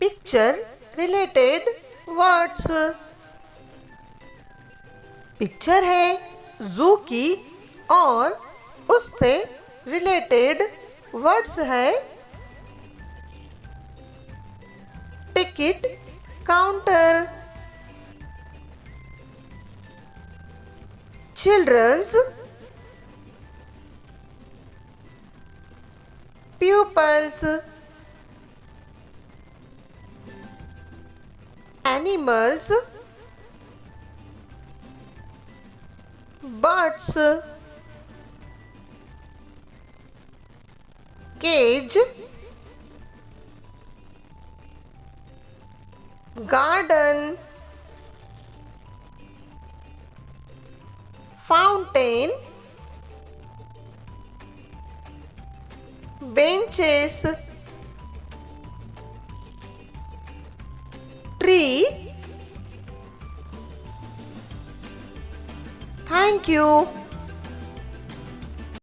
Picture related words. Picture है जू की और उससे रिलेटेड वर्ड्स है ticket counter, childrens, pupils, animals, birds, cage, garden, fountain, benches, tree. Thank you.